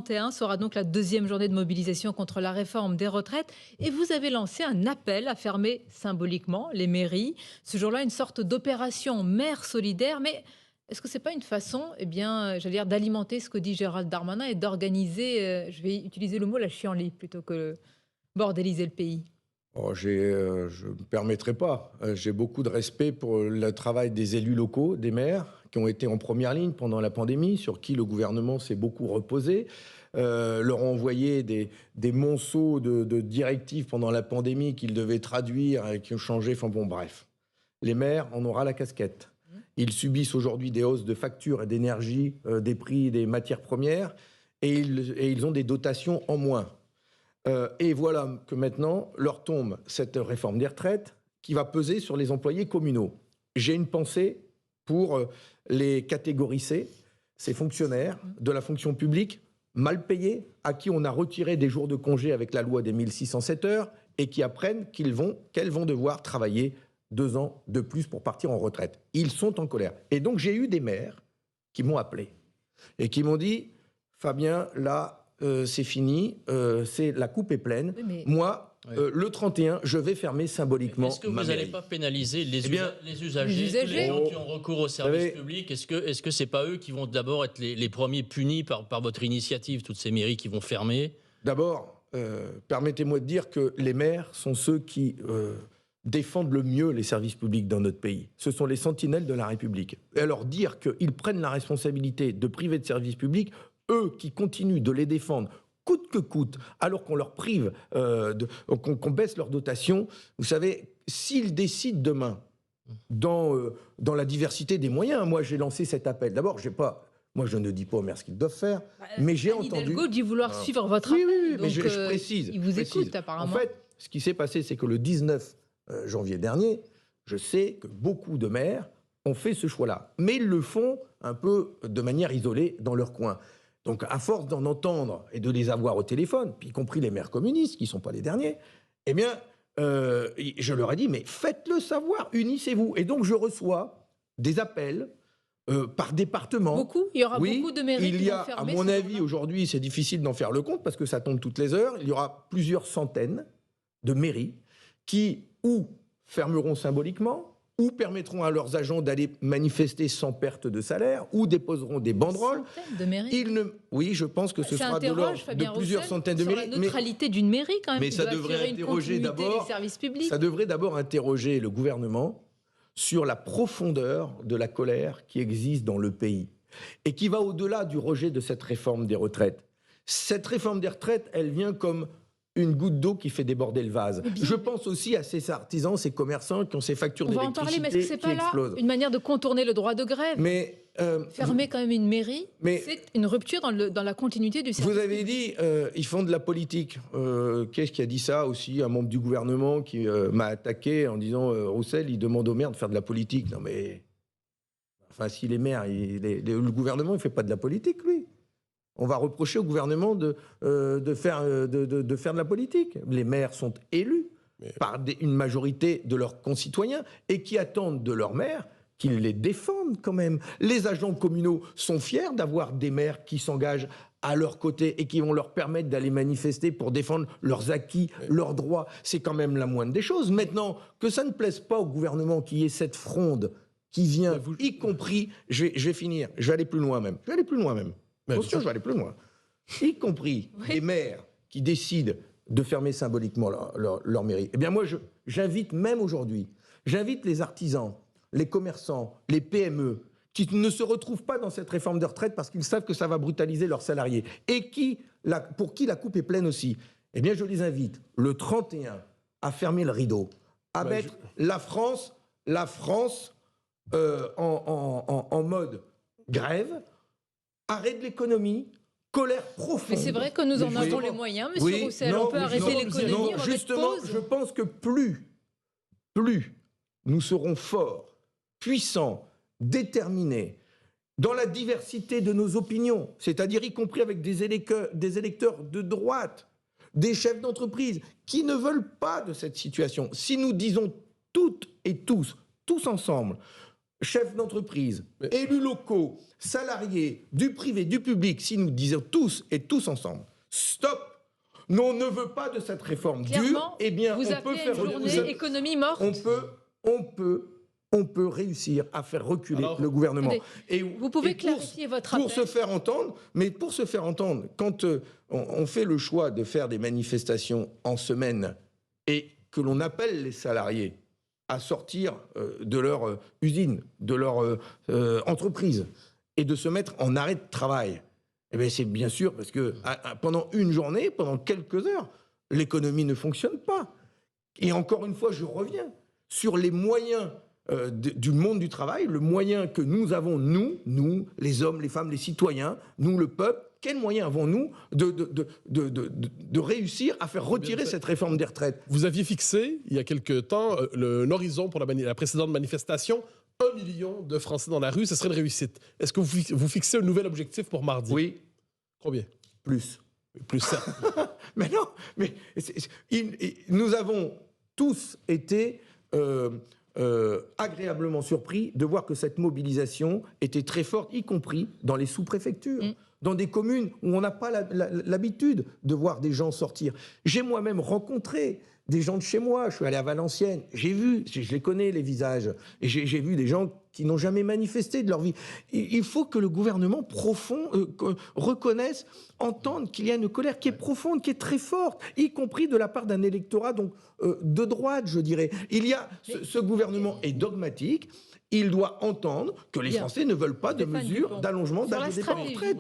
31 sera donc la deuxième journée de mobilisation contre la réforme des retraites et vous avez lancé un appel à fermer symboliquement les mairies. Ce jour-là, une sorte d'opération maire solidaire, mais est-ce que c'est pas une façon, eh bien, j'allais dire, d'alimenter ce que dit Gérald Darmanin et d'organiser, je vais utiliser le mot la chienlit plutôt que bordéliser le pays? Oh, je ne me permettrai pas. J'ai beaucoup de respect pour le travail des élus locaux, des maires, qui ont été en première ligne pendant la pandémie, sur qui le gouvernement s'est beaucoup reposé. Leur ont envoyé des monceaux de directives pendant la pandémie qu'ils devaient traduire et qui ont changé. Enfin bon, bref. Les maires en aura la casquette. Ils subissent aujourd'hui des hausses de factures et d'énergie, des prix des matières premières, et ils ont des dotations en moins. Et voilà que maintenant leur tombe cette réforme des retraites qui va peser sur les employés communaux. J'ai une pensée pour les catégories C, ces fonctionnaires de la fonction publique mal payés, à qui on a retiré des jours de congé avec la loi des 1607 heures et qui apprennent qu'elles vont devoir travailler 2 ans de plus pour partir en retraite. Ils sont en colère. Et donc j'ai eu des maires qui m'ont appelé et qui m'ont dit « Fabien, là, c'est fini, la coupe est pleine. Oui, mais... Moi, le 31, je vais fermer symboliquement. Est-ce que vous n'allez pas pénaliser les usagers, les tous les gens qui ont recours au service public? Est-ce que c'est pas eux qui vont d'abord être les premiers punis par votre initiative, toutes ces mairies qui vont fermer? D'abord, permettez-moi de dire que les maires sont ceux qui défendent le mieux les services publics dans notre pays. Ce sont les sentinelles de la République. Et alors dire qu'ils prennent la responsabilité de priver de services publics, eux qui continuent de les défendre coûte que coûte, alors qu'on leur prive, qu'on baisse leur dotation, vous savez, s'ils décident demain, dans la diversité des moyens, moi j'ai lancé cet appel. D'abord, moi je ne dis pas aux maires ce qu'ils doivent faire, mais j'ai entendu... Hidalgo dit vouloir suivre votre appel. Oui, donc, mais je précise. Il vous écoute apparemment. En fait, ce qui s'est passé, c'est que le 19 janvier dernier, je sais que beaucoup de maires ont fait ce choix-là. Mais ils le font un peu de manière isolée dans leur coin. Donc, à force d'en entendre et de les avoir au téléphone, puis y compris les maires communistes, qui ne sont pas les derniers, eh bien, je leur ai dit, mais faites-le savoir, unissez-vous. Et donc, je reçois des appels par département. Beaucoup? Il y aura beaucoup de mairies qui vont fermer. À mon avis, aujourd'hui, c'est difficile d'en faire le compte, parce que ça tombe toutes les heures. Il y aura plusieurs centaines de mairies qui, ou fermeront symboliquement, ou permettront à leurs agents d'aller manifester sans perte de salaire, ou déposeront des banderoles. De mairies. Oui, je pense que ce sera de plusieurs centaines de mairies. Sur la neutralité d'une mairie, quand même. Mais ça devrait interroger d'abord. Ça devrait d'abord interroger le gouvernement sur la profondeur de la colère qui existe dans le pays et qui va au-delà du rejet de cette réforme des retraites. Cette réforme des retraites, elle vient comme une goutte d'eau qui fait déborder le vase. Je pense aussi à ces artisans, ces commerçants qui ont ces factures d'électricité qui explosent. On va en parler, mais est-ce que c'est pas là une manière de contourner le droit de grève? Fermer quand même une mairie, c'est une rupture dans la continuité du service. Vous avez dit, ils font de la politique. Qu'est-ce qui a dit ça aussi? Un membre du gouvernement qui m'a attaqué en disant Roussel, il demande aux maires de faire de la politique. Non mais... Enfin, si les maires, le gouvernement, il ne fait pas de la politique, lui. On va reprocher au gouvernement de faire de la politique. Les maires sont élus par une majorité de leurs concitoyens et qui attendent de leurs maires qu'ils les défendent quand même. Les agents communaux sont fiers d'avoir des maires qui s'engagent à leur côté et qui vont leur permettre d'aller manifester pour défendre leurs acquis, leurs droits. C'est quand même la moindre des choses. Maintenant, que ça ne plaise pas au gouvernement qu'il y ait cette fronde qui vient, y compris, je vais finir, je vais aller plus loin même. Attention, je vais aller plus loin. Y compris les maires qui décident de fermer symboliquement leur mairie. Eh bien moi, j'invite même aujourd'hui, j'invite les artisans, les commerçants, les PME, qui ne se retrouvent pas dans cette réforme de retraite parce qu'ils savent que ça va brutaliser leurs salariés, et pour qui la coupe est pleine aussi. Eh bien je les invite, le 31, à fermer le rideau, à mettre la France en mode grève, arrêt de l'économie, colère profonde. Mais c'est vrai que nous en avons les moyens, monsieur Roussel. On peut arrêter l'économie. Justement, je pense que plus nous serons forts, puissants, déterminés, dans la diversité de nos opinions, c'est-à-dire y compris avec des électeurs de droite, des chefs d'entreprise, qui ne veulent pas de cette situation. Si nous disons toutes et tous ensemble, chefs d'entreprise, élus locaux, salariés, du privé, du public, si nous disons tous et tous ensemble, stop, nous on ne veut pas de cette réforme dure, eh bien vous on peut faire une journée économie morte. On peut réussir à faire reculer le gouvernement. Et vous pouvez clarifier votre appel. Pour se faire entendre, mais pour se faire entendre, quand on fait le choix de faire des manifestations en semaine et que l'on appelle les salariés à sortir de leur usine, de leur entreprise, et de se mettre en arrêt de travail, eh bien c'est bien sûr parce que pendant une journée, pendant quelques heures, l'économie ne fonctionne pas. Et encore une fois, je reviens sur les moyens du monde du travail, le moyen que nous avons, nous, les hommes, les femmes, les citoyens, nous, le peuple. Quels moyens avons-nous de réussir à faire retirer cette réforme des retraites? Vous aviez fixé, il y a quelque temps, l'horizon pour la précédente manifestation, 1 million de Français dans la rue, ce serait une réussite. Est-ce que vous fixez un nouvel objectif pour mardi? Oui. Combien? Plus. Plus, certes. Mais non, mais nous avons tous été agréablement surpris de voir que cette mobilisation était très forte, y compris dans les sous-préfectures. Dans des communes où on n'a pas l'habitude de voir des gens sortir. J'ai moi-même rencontré des gens de chez moi. Je suis allé à Valenciennes. J'ai vu, je les connais, les visages. Et j'ai vu des gens qui n'ont jamais manifesté de leur vie. Il faut que le gouvernement profond reconnaisse, entende qu'il y a une colère qui est profonde, qui est très forte, y compris de la part d'un électorat donc, de droite, je dirais. Ce gouvernement est dogmatique. Il doit entendre que les Français ne veulent pas de mesures d'allongement d'âge de départ en retraite.